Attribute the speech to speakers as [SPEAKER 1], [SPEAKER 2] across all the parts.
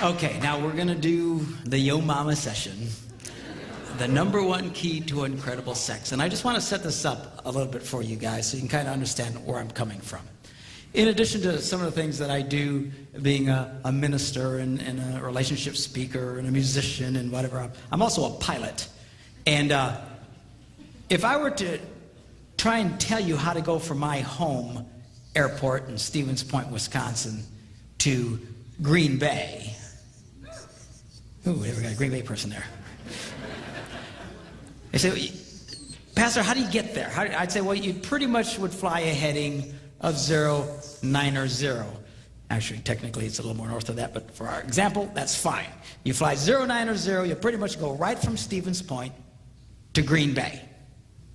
[SPEAKER 1] Okay, now we're going to do the Yo Mama session. The #1 key to incredible sex. And I just want to set this up a little bit for you guys so you can kind of understand where I'm coming from. In addition to some of the things that I do, being a minister and a relationship speaker and a musician and whatever, I'm also a pilot. And if I were to try and tell you how to go from my home airport in Stevens Point, Wisconsin, to Green Bay. Ooh, we got a Green Bay person there. They say, Pastor, how do you get there? I'd say, well, you pretty much would fly a heading of 090. Actually, technically, it's a little more north of that, but for our example, that's fine. You fly 090, you pretty much go right from Stevens Point to Green Bay.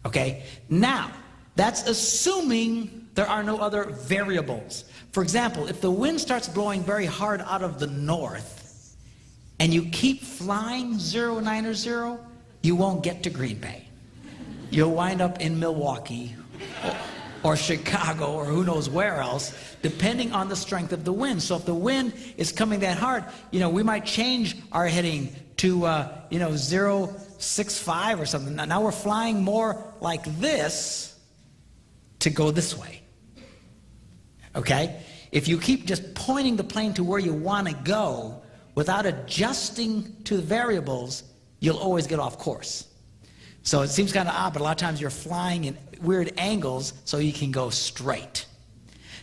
[SPEAKER 1] Okay? Now, that's assuming there are no other variables. For example, if the wind starts blowing very hard out of the north and you keep flying 090, you won't get to Green Bay. You'll wind up in Milwaukee or Chicago or who knows where else, depending on the strength of the wind. So if the wind is coming that hard, we might change our heading to 065 or something. Now we're flying more like this to go this way. Okay? If you keep just pointing the plane to where you want to go without adjusting to the variables, you'll always get off course. So it seems kind of odd, but a lot of times you're flying in weird angles so you can go straight.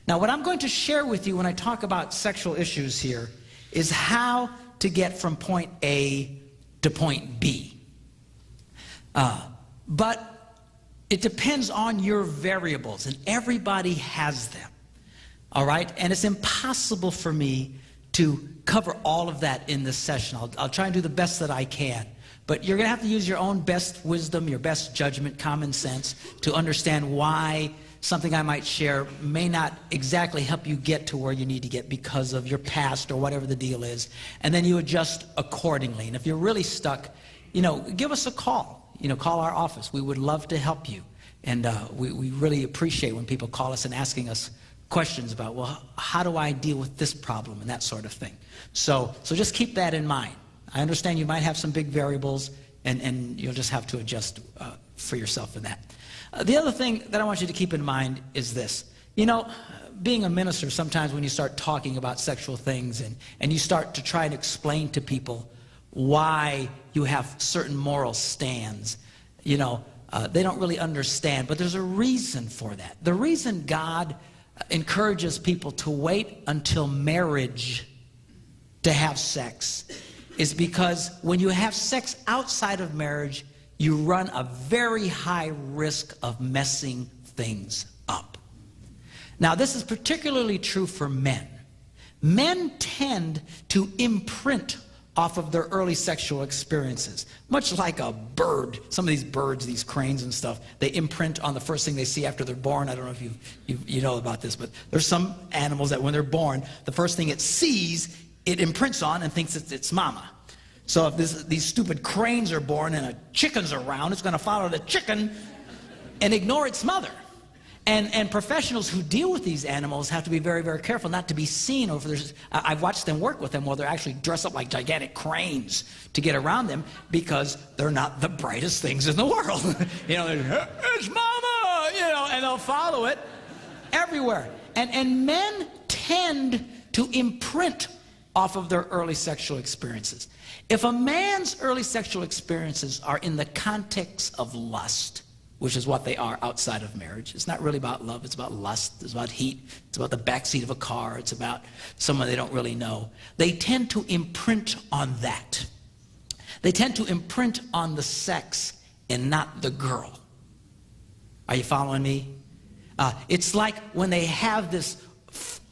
[SPEAKER 1] Now, what I'm going to share with you when I talk about sexual issues here is how to get from point A to point B. But it depends on your variables, and everybody has them. All right? And it's impossible for me to cover all of that in this session. I'll try and do the best that I can. But you're going to have to use your own best wisdom, your best judgment, common sense to understand why something I might share may not exactly help you get to where you need to get because of your past or whatever the deal is. And then you adjust accordingly. And if you're really stuck, give us a call. Call our office. We would love to help you. And we really appreciate when people call us and asking us questions about, well, how do I deal with this problem and that sort of thing. So just keep that in mind. I understand you might have some big variables, and you'll just have to adjust for yourself in that. The other thing that I want you to keep in mind is this. Being a minister, sometimes when you start talking about sexual things and you start to try and explain to people why you have certain moral stands, they don't really understand. But there's a reason for that. The reason God encourages people to wait until marriage to have sex is because when you have sex outside of marriage, you run a very high risk of messing things up. Now, this is particularly true for men. Men tend to imprint off of their early sexual experiences, much like a bird. Some of these birds, these cranes and stuff, they imprint on the first thing they see after they're born. I don't know if you know about this, but there's some animals that when they're born, the first thing it sees, it imprints on and thinks it's its mama. So if these stupid cranes are born and a chicken's around, it's going to follow the chicken and ignore its mother. And professionals who deal with these animals have to be very, very careful not to be seen. I've watched them work with them where they're actually dressed up like gigantic cranes to get around them because they're not the brightest things in the world. It's mama, and they'll follow it everywhere. And men tend to imprint off of their early sexual experiences. If a man's early sexual experiences are in the context of lust, which is what they are outside of marriage. It's not really about love. It's about lust. It's about heat. It's about the backseat of a car. It's about someone they don't really know. They tend to imprint on that. They tend to imprint on the sex and not the girl. Are you following me? It's like when they have this,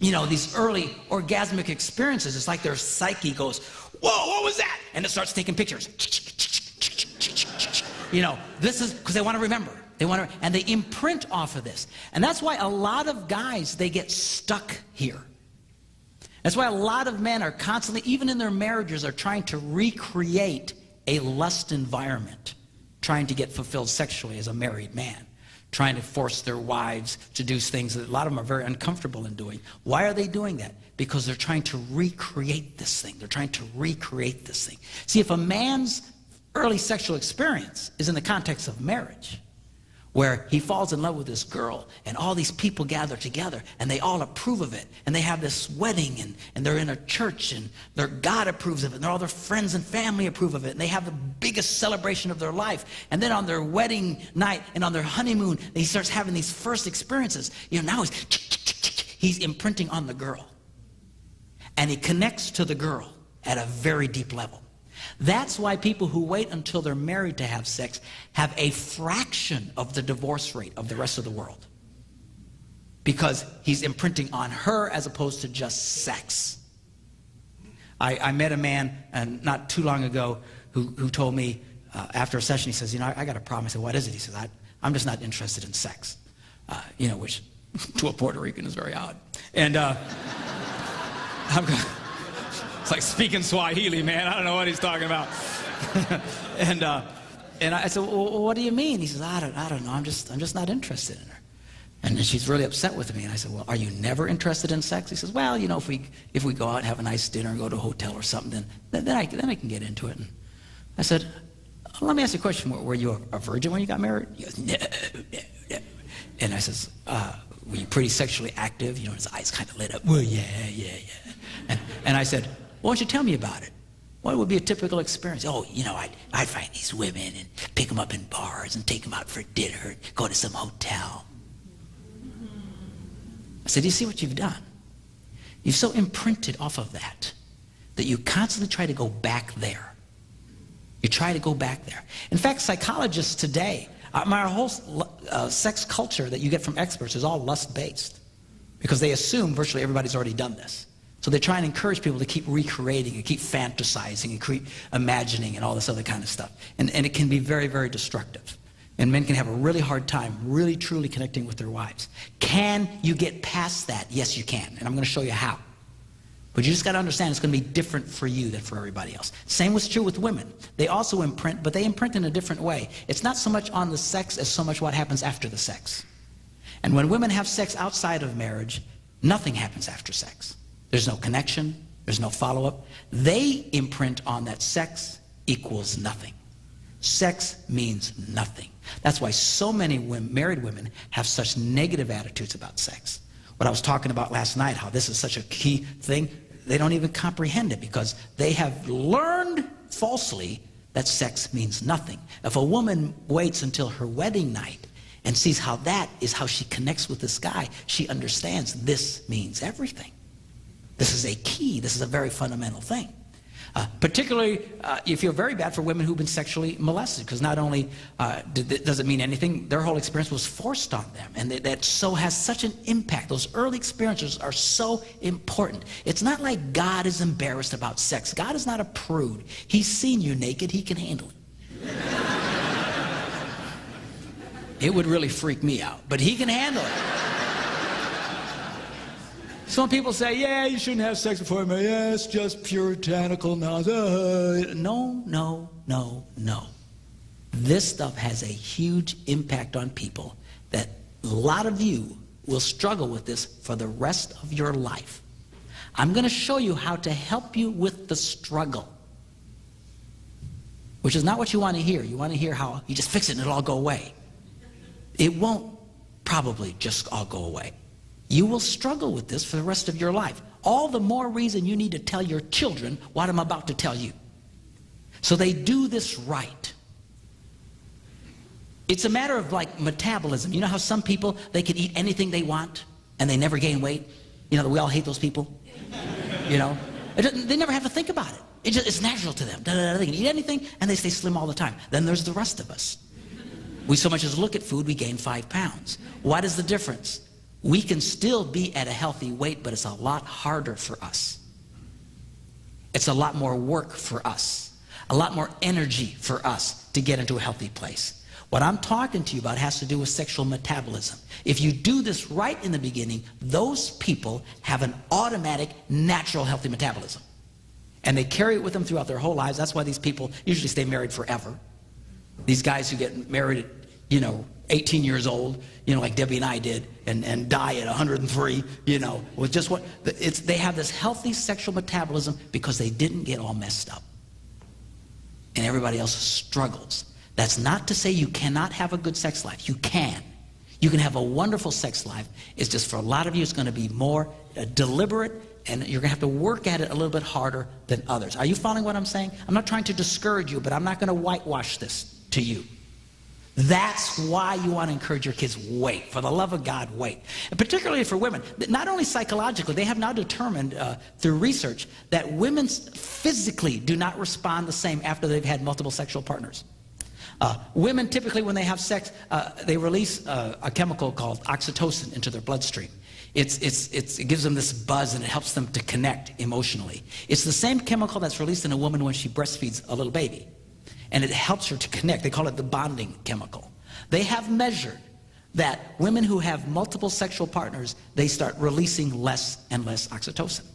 [SPEAKER 1] these early orgasmic experiences, it's like their psyche goes, whoa, what was that? And it starts taking pictures. This is because they want to remember. And they imprint off of this. And that's why a lot of guys, they get stuck here. That's why a lot of men are constantly, even in their marriages, are trying to recreate a lust environment, trying to get fulfilled sexually as a married man, trying to force their wives to do things that a lot of them are very uncomfortable in doing. Why are they doing that? Because they're trying to recreate this thing. They're trying to recreate this thing. See, if a man's early sexual experience is in the context of marriage, where he falls in love with this girl, and all these people gather together, and they all approve of it, and they have this wedding, and they're in a church, and their God approves of it, and all their friends and family approve of it, and they have the biggest celebration of their life. And then on their wedding night and on their honeymoon, he starts having these first experiences. You know, now he's imprinting on the girl, and he connects to the girl at a very deep level. That's why people who wait until they're married to have sex have a fraction of the divorce rate of the rest of the world. Because he's imprinting on her as opposed to just sex. I met a man not too long ago who told me after a session, he says, you know, I got a problem. I said, what is it? He says, I'm just not interested in sex. You know, which to a Puerto Rican is very odd. And it's like speaking Swahili, man. I don't know what he's talking about. and I said, well, what do you mean? He says, I don't know. I'm just not interested in her. And then she's really upset with me. And I said, well, are you never interested in sex? He says, well, you know, if we go out and have a nice dinner and go to a hotel or something, then I can get into it. And I said, let me ask you a question. Were you a virgin when you got married? He goes, no. And I says, were you pretty sexually active? You know, his eyes kind of lit up. Well, yeah. And I said, why don't you tell me about it? What would be a typical experience? Oh, you know, I'd find these women and pick them up in bars and take them out for dinner, go to some hotel. I said, do you see what you've done? You've so imprinted off of that you constantly try to go back there. You try to go back there. In fact, psychologists today, our whole sex culture that you get from experts is all lust-based because they assume virtually everybody's already done this. So they try and encourage people to keep recreating and keep fantasizing and keep imagining and all this other kind of stuff. And it can be very, very destructive. And men can have a really hard time really truly connecting with their wives. Can you get past that? Yes, you can. And I'm going to show you how. But you just got to understand it's going to be different for you than for everybody else. Same was true with women. They also imprint, but they imprint in a different way. It's not so much on the sex as so much what happens after the sex. And when women have sex outside of marriage, nothing happens after sex. There's no connection. There's no follow-up. They imprint on that sex equals nothing. Sex means nothing. That's why so many married women have such negative attitudes about sex. What I was talking about last night, how this is such a key thing, they don't even comprehend it because they have learned falsely that sex means nothing. If a woman waits until her wedding night and sees how that is how she connects with this guy, she understands this means everything. This is a key. This is a very fundamental thing. Particularly, you feel very bad for women who've been sexually molested because not only does it mean anything, their whole experience was forced on them. And that so has such an impact. Those early experiences are so important. It's not like God is embarrassed about sex. God is not a prude. He's seen you naked. He can handle it. It would really freak me out, but he can handle it. Some people say, yeah, you shouldn't have sex before marriage. Yeah, it's just puritanical nonsense. No. This stuff has a huge impact on people that a lot of you will struggle with this for the rest of your life. I'm going to show you how to help you with the struggle, which is not what you want to hear. You want to hear how you just fix it and it'll all go away. It won't probably just all go away. You will struggle with this for the rest of your life. All the more reason you need to tell your children what I'm about to tell you. So they do this right. It's a matter of like metabolism. You know how some people, they can eat anything they want and they never gain weight? You know, we all hate those people. You know? They never have to think about it. It's natural to them. They can eat anything and they stay slim all the time. Then there's the rest of us. We so much as look at food, we gain 5 pounds. What is the difference? We can still be at a healthy weight, but it's a lot harder for us. It's a lot more work for us, a lot more energy for us to get into a healthy place. What I'm talking to you about has to do with sexual metabolism. If you do this right in the beginning, those people have an automatic, natural, healthy metabolism. And they carry it with them throughout their whole lives. That's why these people usually stay married forever. These guys who get married you know, 18 years old, you know, like Debbie and I did, and die at 103, you know, with just what, they have this healthy sexual metabolism because they didn't get all messed up. And everybody else struggles. That's not to say you cannot have a good sex life. You can. You can have a wonderful sex life. It's just for a lot of you, it's going to be more deliberate, and you're going to have to work at it a little bit harder than others. Are you following what I'm saying? I'm not trying to discourage you, but I'm not going to whitewash this to you. That's why you want to encourage your kids, wait. For the love of God, wait. And particularly for women, not only psychologically, they have now determined through research that women physically do not respond the same after they've had multiple sexual partners. Women typically, when they have sex, they release a chemical called oxytocin into their bloodstream. It gives them this buzz, and it helps them to connect emotionally. It's the same chemical that's released in a woman when she breastfeeds a little baby. And it helps her to connect. They call it the bonding chemical. They have measured that women who have multiple sexual partners, they start releasing less and less oxytocin.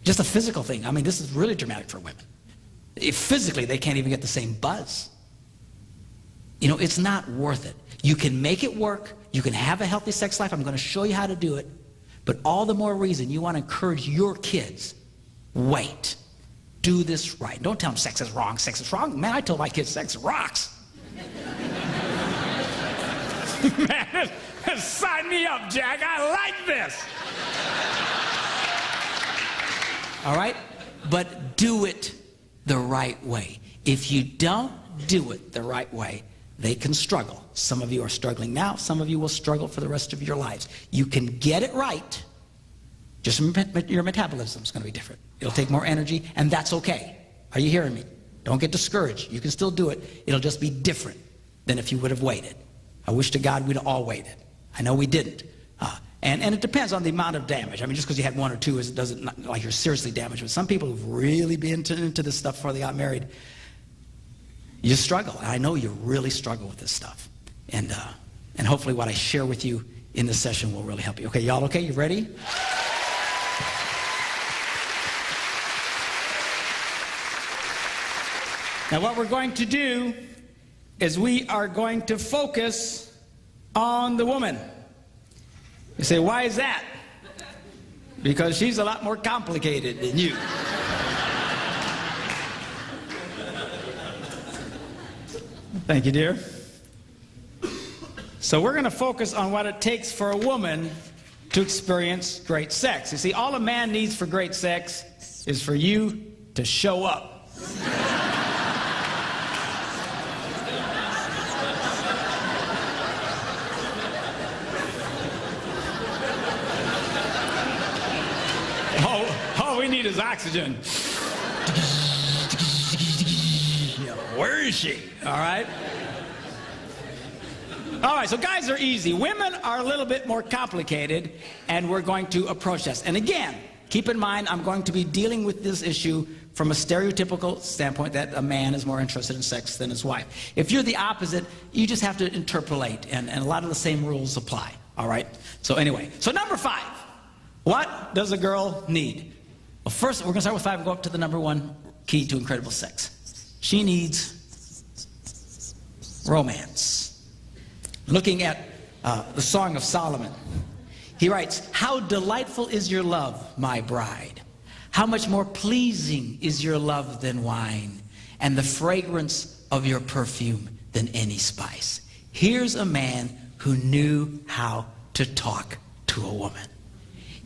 [SPEAKER 1] Just a physical thing. I mean, this is really dramatic for women. Physically, they can't even get the same buzz. You know, it's not worth it. You can make it work. You can have a healthy sex life. I'm going to show you how to do it. But all the more reason you want to encourage your kids, wait. Do this right. Don't tell them sex is wrong. Sex is wrong. Man, I tell my kids sex rocks. Man, sign me up, Jack. I like this. All right? But do it the right way. If you don't do it the right way, they can struggle. Some of you are struggling now. Some of you will struggle for the rest of your lives. You can get it right. Just your metabolism is going to be different. It'll take more energy, and that's okay. Are you hearing me? Don't get discouraged. You can still do it. It'll just be different than if you would have waited. I wish to God we'd all waited. I know we didn't. And it depends on the amount of damage. I mean, just because you had one or two, it doesn't like you're seriously damaged. But some people who've really been into this stuff before they got married, you struggle. I know you really struggle with this stuff. And hopefully what I share with you in this session will really help you. Okay, y'all okay? You ready? Now what we're going to do is we are going to focus on the woman. You say, why is that? Because she's a lot more complicated than you. Thank you, dear. So we're going to focus on what it takes for a woman to experience great sex. You see, all a man needs for great sex is for you to show up. All we need is oxygen. Where is she? All right? All right, so guys are easy. Women are a little bit more complicated, and we're going to approach this. And again, keep in mind, I'm going to be dealing with this issue from a stereotypical standpoint that a man is more interested in sex than his wife. If you're the opposite, you just have to interpolate, and a lot of the same rules apply. All right? So anyway, so number 5. What does a girl need? Well, first, we're going to start with 5 and go up to the number 1 key to incredible sex. She needs romance. Looking at the Song of Solomon, he writes, "How delightful is your love, my bride. How much more pleasing is your love than wine, and the fragrance of your perfume than any spice." Here's a man who knew how to talk to a woman.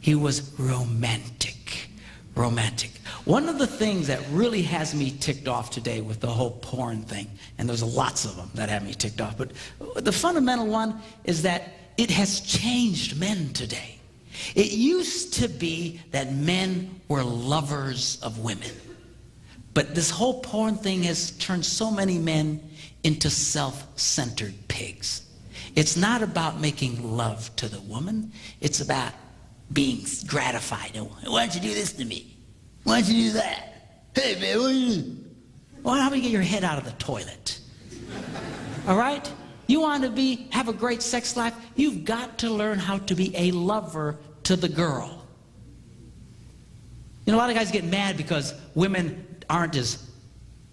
[SPEAKER 1] He was romantic. Romantic. One of the things that really has me ticked off today with the whole porn thing, and there's lots of them that have me ticked off, but the fundamental one is that it has changed men today. It used to be that men were lovers of women, but this whole porn thing has turned so many men into self-centered pigs. It's not about making love to the woman. It's about being gratified. Why don't you do this to me? Why don't you do that? Hey, man, what do you do? Well, how do you get your head out of the toilet? All right? You want to have a great sex life? You've got to learn how to be a lover to the girl. You know, a lot of guys get mad because women aren't as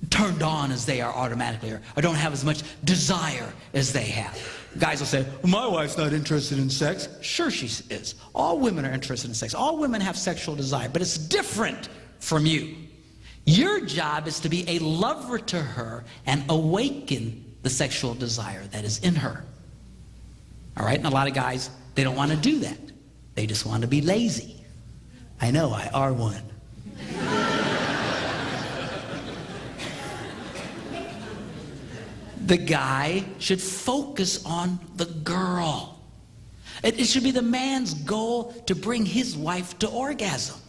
[SPEAKER 1] turned on as they are automatically, or don't have as much desire as they have. Guys will say, well, my wife's not interested in sex. Sure she is. All women are interested in sex. All women have sexual desire, but it's different from you. Your job is to be a lover to her and awaken the sexual desire that is in her. All right? And a lot of guys, they don't want to do that. They just want to be lazy. I know, I are one. The guy should focus on the girl. It should be the man's goal to bring his wife to orgasm.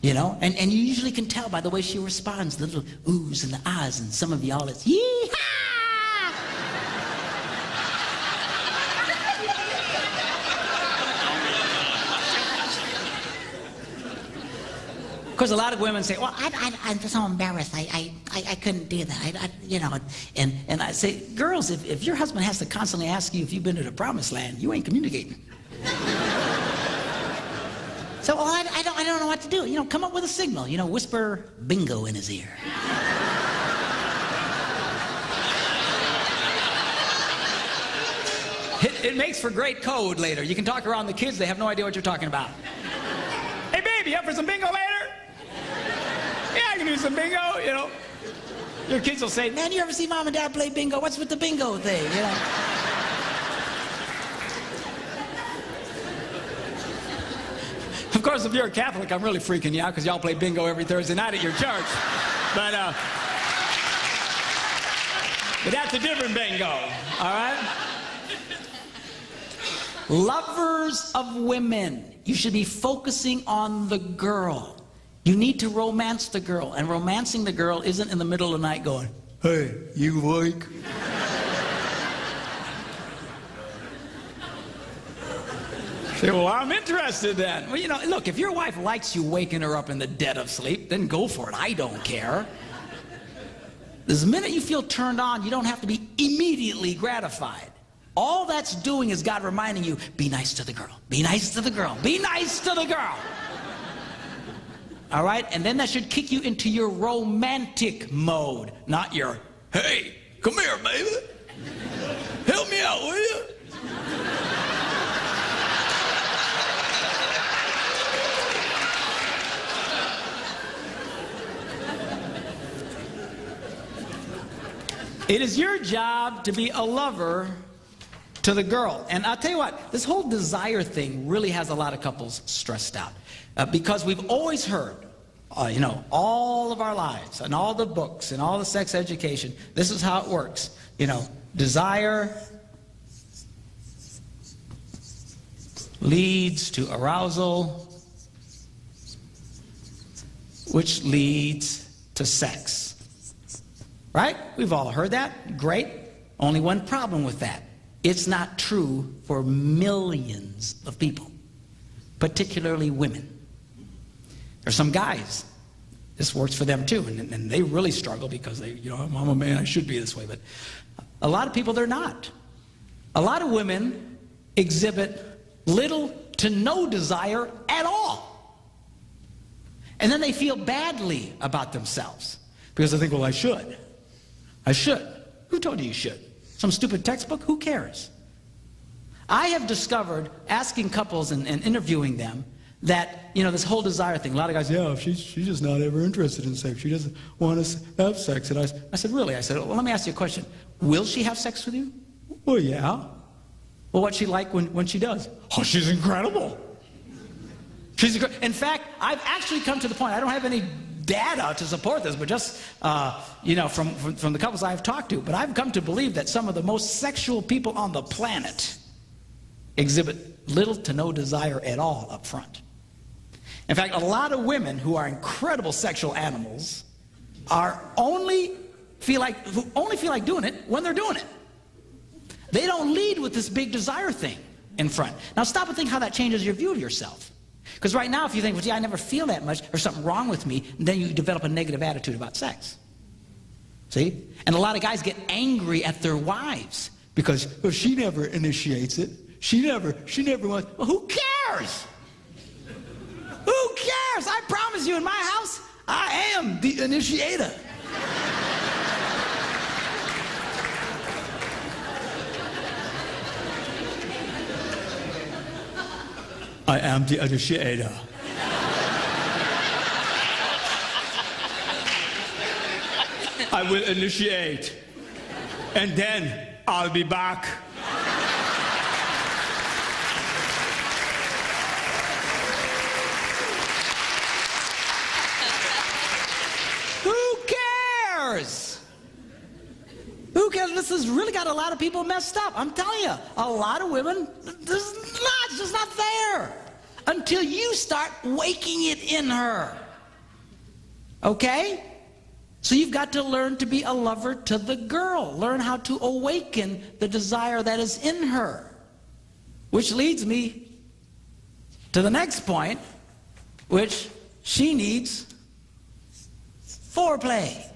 [SPEAKER 1] You know, and you usually can tell by the way she responds, the little oohs and the ahs, and some of y'all it's yee-haw! Of course, a lot of women say, well, I'm so embarrassed. I couldn't do that. You know, and I say, girls, if your husband has to constantly ask you if you've been to the promised land, you ain't communicating. So, well, I don't know what to do. You know, come up with a signal. You know, whisper bingo in his ear. It makes for great code later. You can talk around the kids. They have no idea what you're talking about. Hey, baby, up for some bingo later? Yeah, I can do some bingo, you know. Your kids will say, man, you ever see mom and dad play bingo? What's with the bingo thing, you know? Of course, if you're a Catholic, I'm really freaking you out because y'all play bingo every Thursday night at your church. But that's a different bingo, all right? Lovers of women, you should be focusing on the girl. You need to romance the girl, and romancing the girl isn't in the middle of the night going, hey, you awake? Say, well, I'm interested then. Well, you know, look, if your wife likes you waking her up in the dead of sleep, then go for it. I don't care. The minute you feel turned on, you don't have to be immediately gratified. All that's doing is God reminding you, be nice to the girl. Be nice to the girl. Be nice to the girl. All right? And then that should kick you into your romantic mode, not your, hey, come here, baby. Help me out, will you? It is your job to be a lover to the girl. And I'll tell you what, this whole desire thing really has a lot of couples stressed out. Because we've always heard, you know, all of our lives and all the books and all the sex education, this is how it works. You know, desire leads to arousal, which leads to sex. Right? We've all heard that. Great. Only one problem with that. It's not true for millions of people, particularly women. There's some guys, this works for them too, and they really struggle because they, you know, I'm a man, I should be this way, but a lot of people, they're not. A lot of women exhibit little to no desire at all. And then they feel badly about themselves because they think, well, I should. I should. Who told you you should? Some stupid textbook? Who cares? I have discovered, asking couples and interviewing them, that, you know, this whole desire thing, a lot of guys, yeah, she's just not ever interested in sex. She doesn't want to have sex. And I said, really? I said, well, let me ask you a question. Will she have sex with you? Well, yeah. Well, what's she like when she does? Oh, she's incredible. In fact, I've actually come to the point, I don't have any data to support this, but just, you know, from the couples I've talked to, but I've come to believe that some of the most sexual people on the planet exhibit little to no desire at all up front. In fact, a lot of women who are incredible sexual animals are only feel like doing it when they're doing it. They don't lead with this big desire thing in front. Now stop and think how that changes your view of yourself. Because right now, if you think, well, gee, I never feel that much, there's something wrong with me, then you develop a negative attitude about sex. See? And a lot of guys get angry at their wives because, well, she never initiates it. She never wants. Well, who cares? Who cares? I promise you, in my house, I am the initiator. I am the initiator. I will initiate, and then I'll be back. Who cares? Who cares? This has really got a lot of people messed up. I'm telling you, a lot of women, it's just not there until you start waking it in her. Okay? So you've got to learn to be a lover to the girl. Learn how to awaken the desire that is in her. Which leads me to the next point, which she needs foreplay.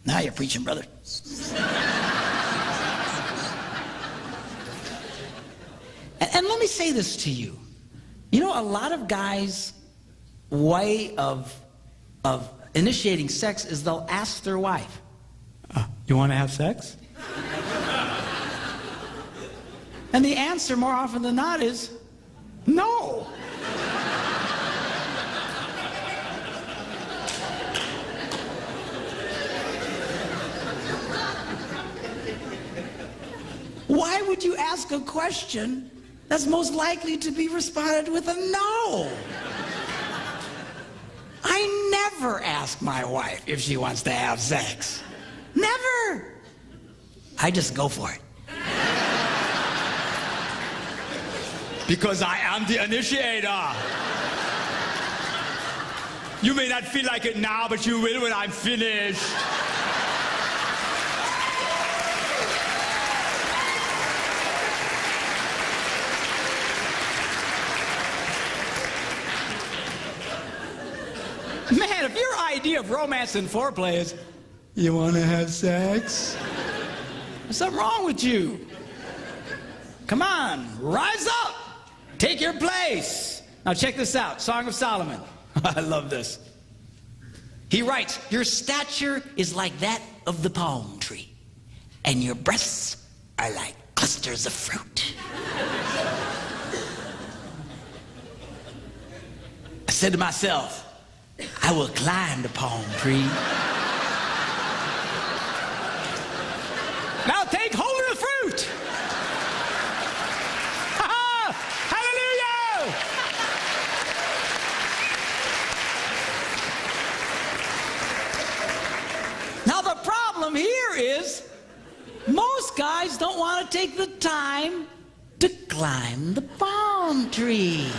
[SPEAKER 1] Now you're preaching, brother. And let me say this to you. You know, a lot of guys' way of initiating sex is they'll ask their wife, you want to have sex? And the answer more often than not is no. Why would you ask a question that's most likely to be responded with a no? I never ask my wife if she wants to have sex. Never. I just go for it. Because I am the initiator. You may not feel like it now, but you will when I'm finished. Man, if your idea of romance and foreplay is, you want to have sex? There's something wrong with you. Come on, rise up. Take your place. Now check this out, Song of Solomon. I love this. He writes, your stature is like that of the palm tree, and your breasts are like clusters of fruit. I said to myself, I will climb the palm tree. Now take hold of the fruit. Hallelujah! Now the problem here is most guys don't want to take the time to climb the palm tree.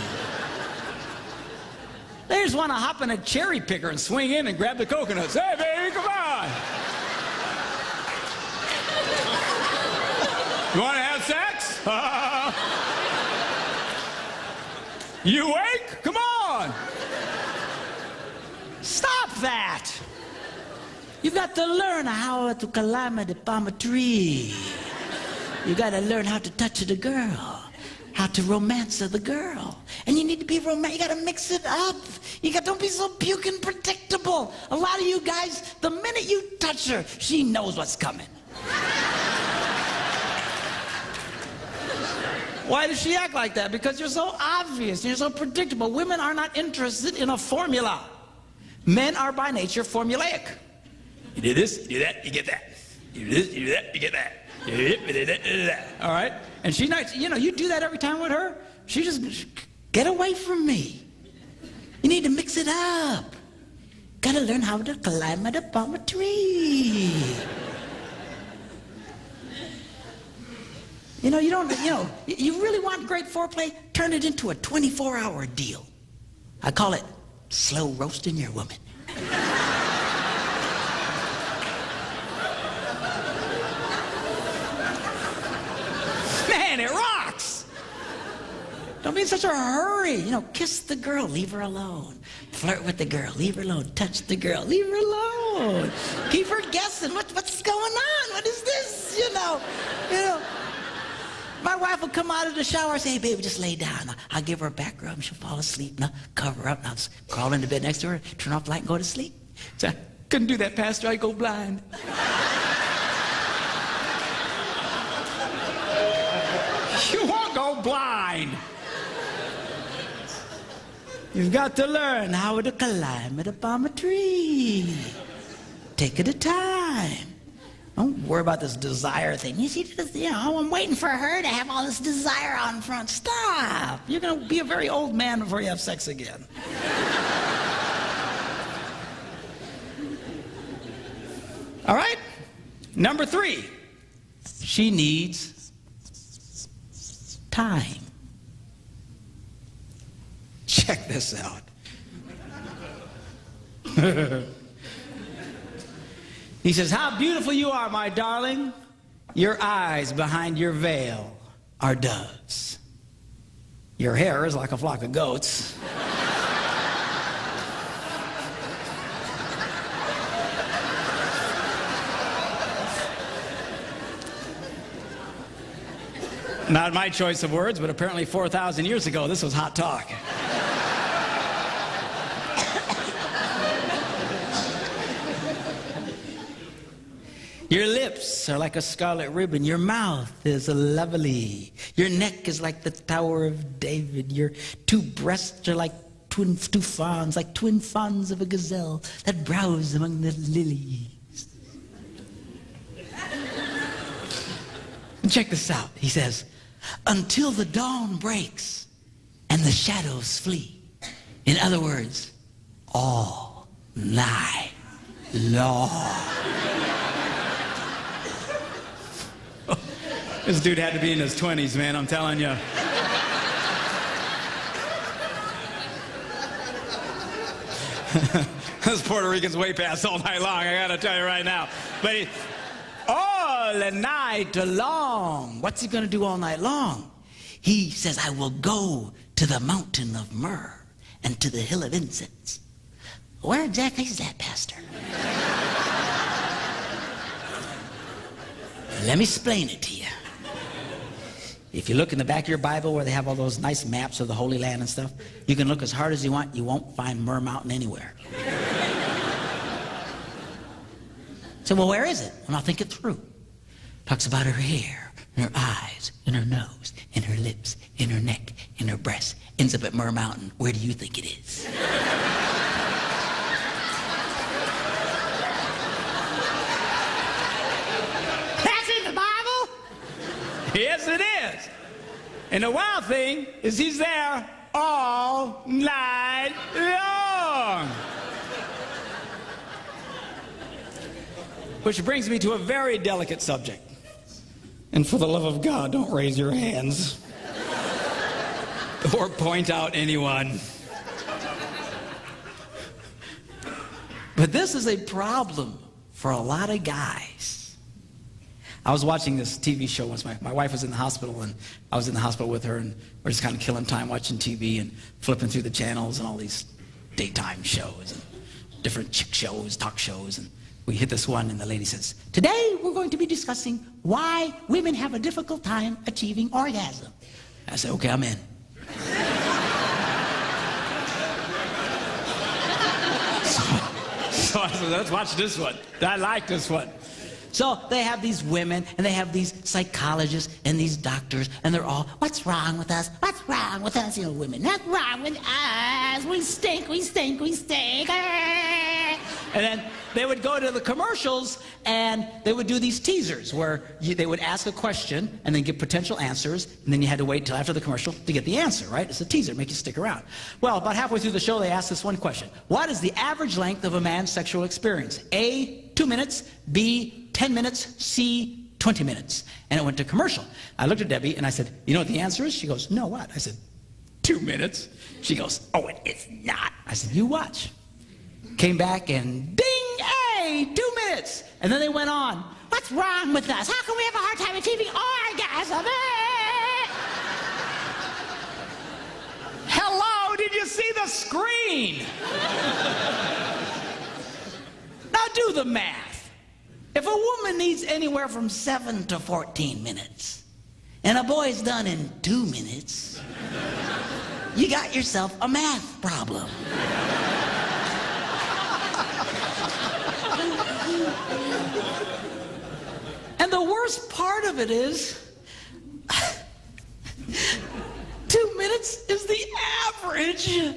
[SPEAKER 1] They just want to hop in a cherry picker and swing in and grab the coconuts. Hey, baby, come on. You want to have sex? You awake? Come on. Stop that. You've got to learn how to climb the palm tree. You got to learn how to touch the girl. How to romance the girl. And you need to be romantic. You got to mix it up. Don't be so puking predictable. A lot of you guys, the minute you touch her, she knows what's coming. Why does she act like that? Because you're so obvious. You're so predictable. Women are not interested in a formula. Men are by nature formulaic. You do this, you do that, you get that. You do this, you do that, you get that. All right? And she's not, you do that every time with her. She just, get away from me. You need to mix it up. Got to learn how to climb the palm tree. You really want great foreplay? Turn it into a 24-hour deal. I call it slow roasting your woman. Man, it rocks. Don't be in such a hurry. Kiss the girl, leave her alone. Flirt with the girl, leave her alone. Touch the girl, leave her alone. Keep her guessing. What's going on? What is this? My wife will come out of the shower and say, hey, baby, just lay down. I'll give her a back rub and she'll fall asleep. And I'll cover her up and I'll just crawl into bed next to her, turn off the light and go to sleep. So I couldn't do that, Pastor. I'd go blind. You won't go blind. You've got to learn how to climb it up on a tree. Take it a time. Don't worry about this desire thing. You see, I'm waiting for her to have all this desire on front. Stop. You're going to be a very old man before you have sex again. All right? Number 3, she needs time. Check this out. He says, how beautiful you are, my darling. Your eyes behind your veil are doves. Your hair is like a flock of goats. Not my choice of words, but apparently 4,000 years ago, this was hot talk. Your lips are like a scarlet ribbon. Your mouth is lovely. Your neck is like the Tower of David. Your 2 breasts are like two fawns, like twin fawns of a gazelle that browse among the lilies. And check this out. He says, until the dawn breaks and the shadows flee. In other words, all night long. This dude had to be in his 20s, man, I'm telling you. This Puerto Rican's way past all night long, I gotta tell you right now. But all night long. What's he gonna do all night long? He says, I will go to the mountain of myrrh and to the hill of incense. Where exactly is that, Pastor? Let me explain it to you. If you look in the back of your Bible where they have all those nice maps of the Holy Land and stuff, you can look as hard as you want. You won't find Myrrh Mountain anywhere. So, well, where is it? And I'll think it through. Talks about her hair, and her eyes, and her nose, and her lips, and her neck, and her breasts. Ends up at Myrrh Mountain. Where do you think it is? Yes, it is. And the wild thing is he's there all night long. Which brings me to a very delicate subject. And for the love of God, don't raise your hands or point out anyone. But this is a problem for a lot of guys. I was watching this TV show once. My wife was in the hospital, and I was in the hospital with her, and we're just kind of killing time watching TV and flipping through the channels and all these daytime shows and different chick shows, talk shows. And we hit this one, and the lady says, today we're going to be discussing why women have a difficult time achieving orgasm. I said, okay, I'm in. So I said, let's watch this one. I like this one. So they have these women, and they have these psychologists and these doctors, and they're all, what's wrong with us? What's wrong with us, women? What's wrong with us? We stink, we stink, we stink. And then they would go to the commercials, and they would do these teasers where they would ask a question and then give potential answers, and then you had to wait until after the commercial to get the answer, right? It's a teaser, make you stick around. Well, about halfway through the show, they asked this one question. What is the average length of a man's sexual experience? A, 2 minutes, B, 10 minutes, C, 20 minutes. And it went to commercial. I looked at Debbie and I said, you know what the answer is? She goes, no, what? I said, 2 minutes. She goes, oh, it is not. I said, you watch. Came back and ding, hey, 2 minutes. And then they went on. What's wrong with us? How can we have a hard time achieving orgasm? Hello, did you see the screen? Now do the math. If a woman needs anywhere from 7 to 14 minutes, and a boy's done in 2 minutes, you got yourself a math problem. And the worst part of it is, 2 minutes is the average.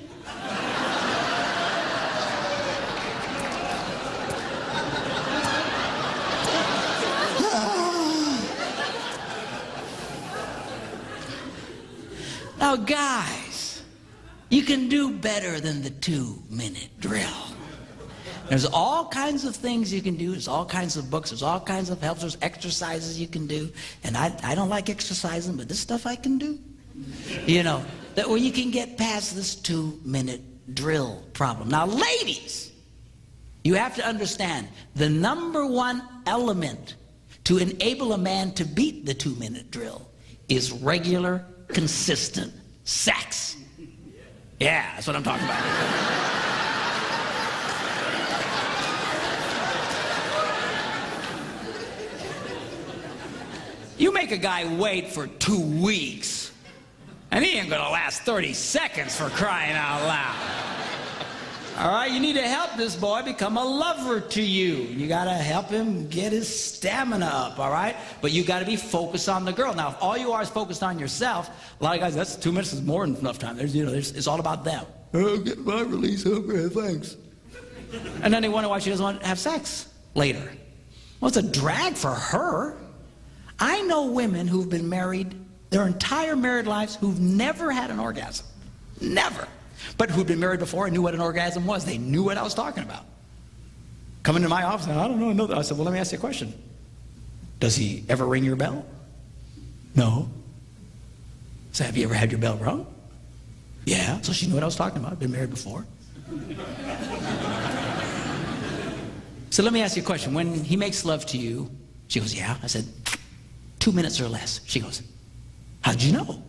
[SPEAKER 1] Now, guys, you can do better than the 2-minute drill. There's all kinds of things you can do. There's all kinds of books. There's all kinds of helps. There's exercises you can do. And I don't like exercising, but this stuff I can do. You know, that where you can get past this 2-minute drill problem. Now, ladies, you have to understand the #1 element to enable a man to beat the 2-minute drill is regular, consistent sex. Yeah, that's what I'm talking about. You make a guy wait for 2 weeks, and he ain't gonna last 30 seconds, for crying out loud. All right, you need to help this boy become a lover to you. You gotta help him get his stamina up, all right? But you gotta be focused on the girl. Now, if all you are is focused on yourself, a lot of guys, that's 2 minutes is more than enough time. It's all about them. Oh, get my release, okay, thanks. And then they wonder why she doesn't want to have sex later. Well, it's a drag for her. I know women who've been married their entire married lives who've never had an orgasm. Never. But who'd been married before and knew what an orgasm was. They knew what I was talking about. Come into my office, I don't know. I said, well, let me ask you a question. Does he ever ring your bell? No. So have you ever had your bell rung? Yeah. So she knew what I was talking about. Been married before. So let me ask you a question. When he makes love to you, she goes, yeah. I said, 2 minutes or less. She goes, how'd you know?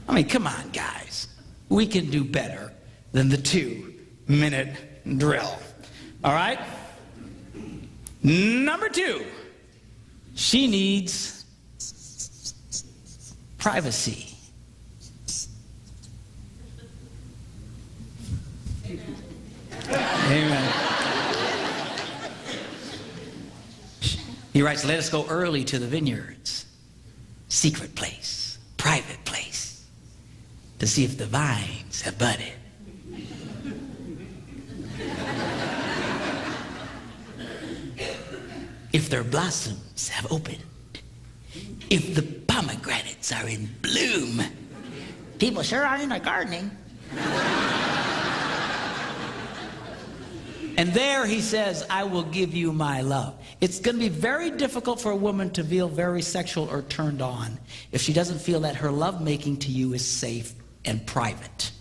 [SPEAKER 1] I mean, come on, guys. We can do better than the 2-minute drill. All right? #2, she needs privacy. Amen. He writes, let us go early to the vineyards, secret place, private place, to see if the vines have budded. If their blossoms have opened. If the pomegranates are in bloom. People sure are into gardening. And there he says, I will give you my love. It's going to be very difficult for a woman to feel very sexual or turned on if she doesn't feel that her lovemaking to you is safe and private.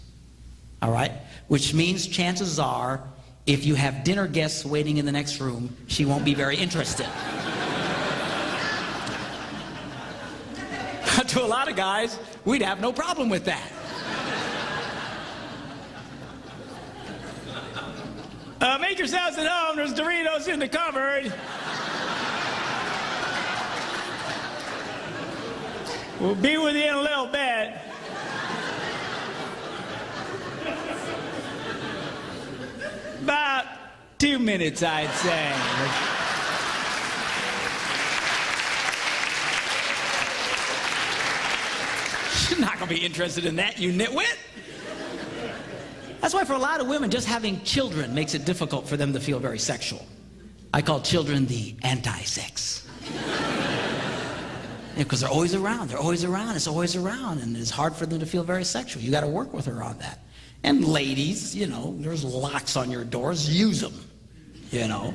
[SPEAKER 1] All right? Which means chances are, if you have dinner guests waiting in the next room, she won't be very interested. To a lot of guys, we'd have no problem with that. Make yourselves at home. There's Doritos in the cupboard. We'll be with you in a little bit. About 2 minutes, I'd say. She's not going to be interested in that, you nitwit. That's why for a lot of women, just having children makes it difficult for them to feel very sexual. I call children the anti-sex. Because they're always around, it's always around, and it's hard for them to feel very sexual. You got to work with her on that. And ladies, you know, there's locks on your doors, use them, you know.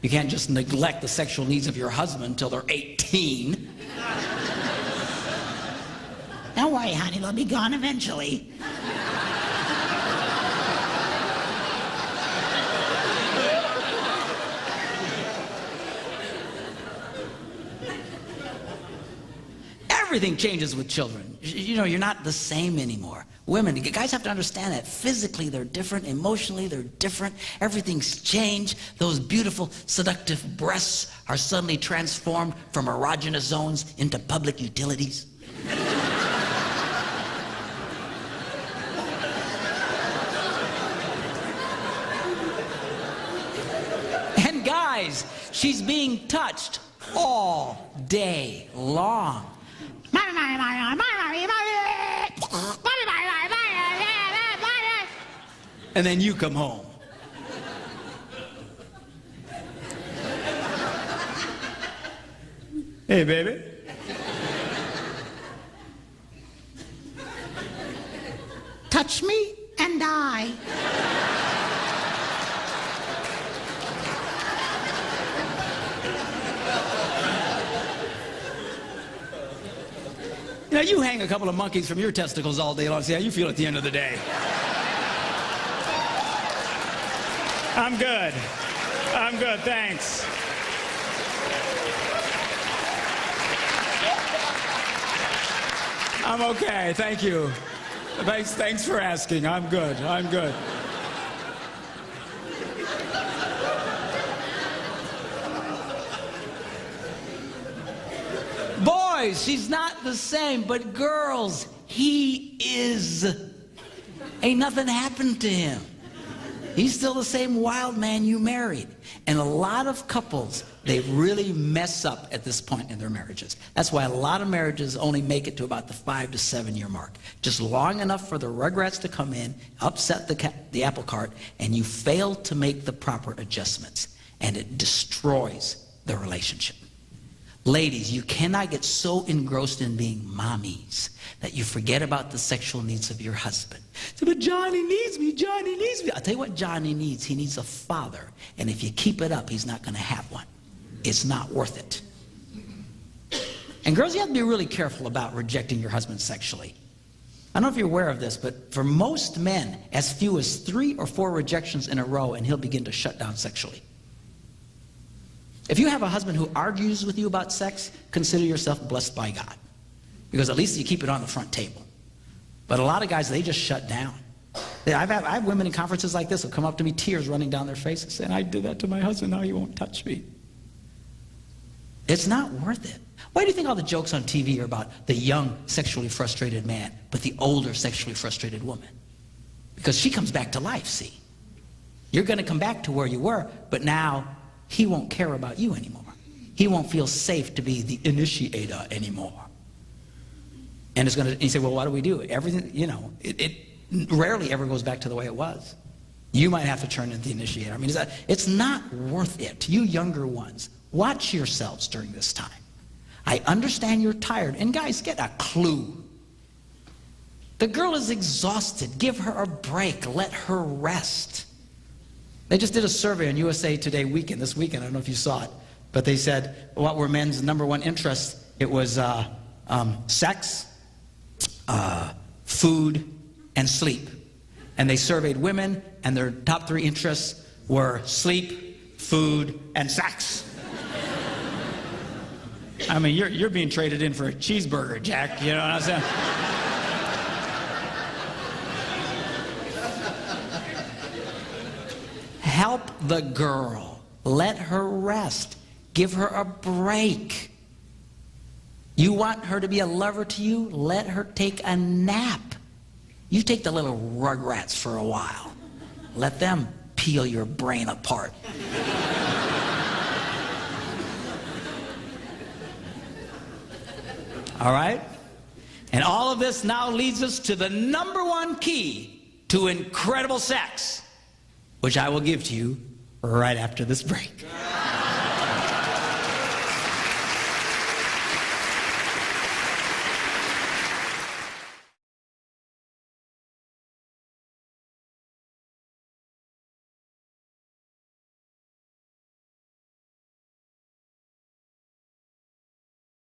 [SPEAKER 1] You can't just neglect the sexual needs of your husband until they're 18. Don't worry, honey, they'll be gone eventually. Everything changes with children. You know, you're not the same anymore. Women, guys have to understand that physically they're different, emotionally they're different. Everything's changed. Those beautiful, seductive breasts are suddenly transformed from erogenous zones into public utilities. And guys, she's being touched all day long. and then you come home. Hey, baby. Touch me and die. You know, you hang a couple of monkeys from your testicles all day long. See how you feel at the end of the day. I'm good. I'm good, thanks. I'm okay, thank you. Thanks for asking. I'm good. I'm good. Boys, she's not the same, but girls, he is. Ain't nothing happened to him. He's still the same wild man you married. And a lot of couples, they really mess up at this point in their marriages. That's why a lot of marriages only make it to about the 5 to 7 year mark. Just long enough for the rugrats to come in, upset the apple cart, and you fail to make the proper adjustments. And it destroys the relationship. Ladies, you cannot get so engrossed in being mommies that you forget about the sexual needs of your husband. So, but Johnny needs me, Johnny needs me. I'll tell you what Johnny needs. He needs a father. And if you keep it up, he's not going to have one. It's not worth it. And girls, you have to be really careful about rejecting your husband sexually. I don't know if you're aware of this, but for most men, as few as 3 or 4 rejections in a row, and he'll begin to shut down sexually. If you have a husband who argues with you about sex, consider yourself blessed by God. Because at least you keep it on the front table. But a lot of guys, they just shut down. I have women in conferences like this who come up to me, tears running down their faces, saying, I did that to my husband, now he won't touch me. It's not worth it. Why do you think all the jokes on TV are about the young, sexually frustrated man, but the older, sexually frustrated woman? Because she comes back to life, see? You're going to come back to where you were, but now he won't care about you anymore. He won't feel safe to be the initiator anymore. And it's going to, you say, well, what do we do? Everything, you know, it rarely ever goes back to the way it was. You might have to turn into the initiator. I mean, it's not worth it. You younger ones, watch yourselves during this time. I understand you're tired. And guys, get a clue. The girl is exhausted. Give her a break. Let her rest. They just did a survey on USA Today weekend, this weekend. I don't know if you saw it. But they said, what were men's #1 interests? It was sex, food, and sleep. And they surveyed women, and their top 3 interests were sleep, food, and sex. I mean, you're being traded in for a cheeseburger, Jack. You know what I'm saying? Help the girl. Let her rest. Give her a break. You want her to be a lover to you? Let her take a nap. You take the little rugrats for a while. Let them peel your brain apart. All right? And all of this now leads us to the #1 key to incredible sex, which I will give to you right after this break.